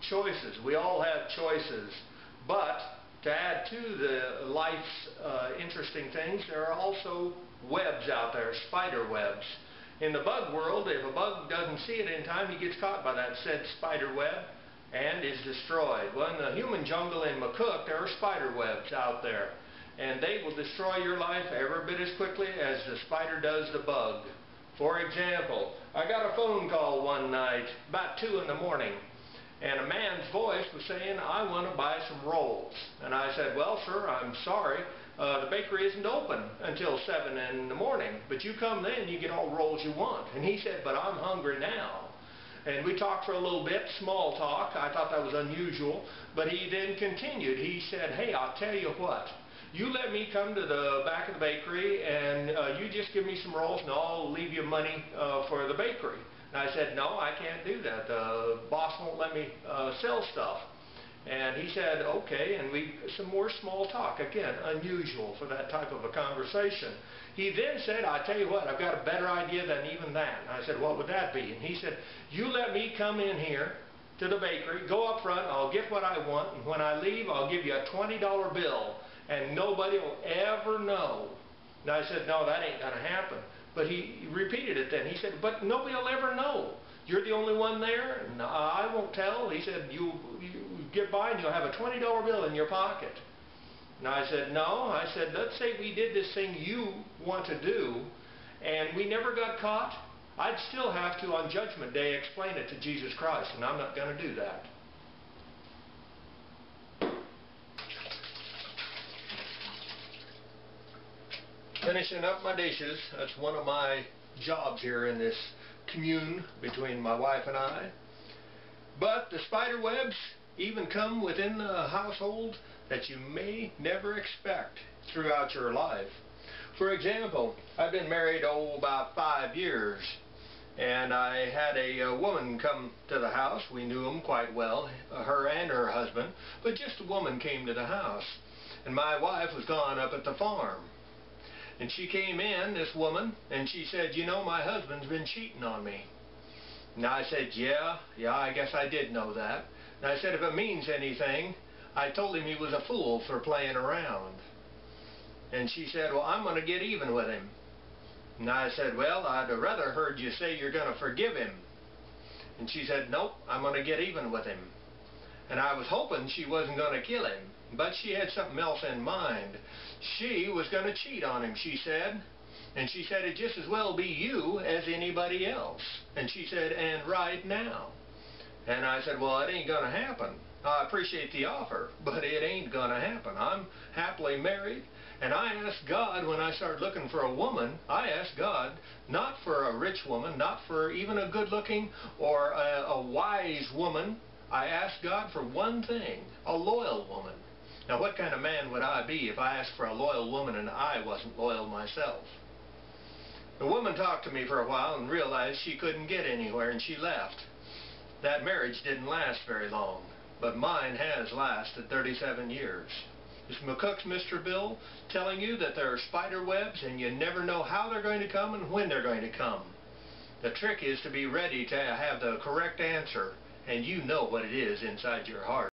choices. We all have choices. But to add to the life's interesting things, there are also webs out there, spider webs. In the bug world, if a bug doesn't see it in time, he gets caught by that said spider web and is destroyed. Well, in the human jungle in McCook, there are spider webs out there. And they will destroy your life every bit as quickly as the spider does the bug. For example, I got a phone call one night, about 2 in the morning, and a man's voice was saying, "I want to buy some rolls." And I said, "Well, sir, I'm sorry, the bakery isn't open until 7 in the morning, but you come then, you get all the rolls you want." And he said, "But I'm hungry now." And we talked for a little bit, small talk. I thought that was unusual, but he then continued. He said, "Hey, I'll tell you what. You let me come to the back of the bakery and you just give me some rolls and I'll leave you money for the bakery." And I said, "No, I can't do that. The boss won't let me sell stuff." And he said, "Okay," and some more small talk. Again, unusual for that type of a conversation. He then said, "I tell you what, I've got a better idea than even that." And I said, "What would that be?" And he said, "You let me come in here to the bakery, go up front, I'll get what I want, and when I leave, I'll give you a $20 bill. And nobody will ever know." And I said, "No, that ain't going to happen." But he repeated it then. He said, "But nobody will ever know. You're the only one there, and I won't tell." He said, you get by and you'll have a $20 bill in your pocket." And I said, "No." I said, "Let's say we did this thing you want to do, and we never got caught. I'd still have to, on Judgment Day, explain it to Jesus Christ, and I'm not going to do that." Finishing up my dishes. That's one of my jobs here in this commune between my wife and I. But the spider webs even come within the household that you may never expect throughout your life. For example, I've been married about 5 years, and I had a woman come to the house. We knew them quite well, her and her husband, but just a woman came to the house. And my wife was gone up at the farm. And she came in, this woman, and she said, "You know, my husband's been cheating on me." And I said, yeah, I guess I did know that." And I said, "If it means anything, I told him he was a fool for playing around." And she said, "Well, I'm going to get even with him." And I said, "Well, I'd rather heard you say you're going to forgive him." And she said, "Nope, I'm going to get even with him." And I was hoping she wasn't going to kill him, but she had something else in mind. She was going to cheat on him, she said. And she said, "It'd just as well be you as anybody else." And she said, "And right now." And I said, "Well, it ain't going to happen. I appreciate the offer, but it ain't going to happen. I'm happily married." And I asked God, when I started looking for a woman, I asked God not for a rich woman, not for even a good-looking or a wise woman. I asked God for one thing: a loyal woman. Now, what kind of man would I be if I asked for a loyal woman and I wasn't loyal myself? The woman talked to me for a while and realized she couldn't get anywhere, and she left. That marriage didn't last very long, but mine has lasted 37 years. It's McCook's Mr. Bill telling you that there are spider webs and you never know how they're going to come and when they're going to come. The trick is to be ready to have the correct answer, and you know what it is inside your heart.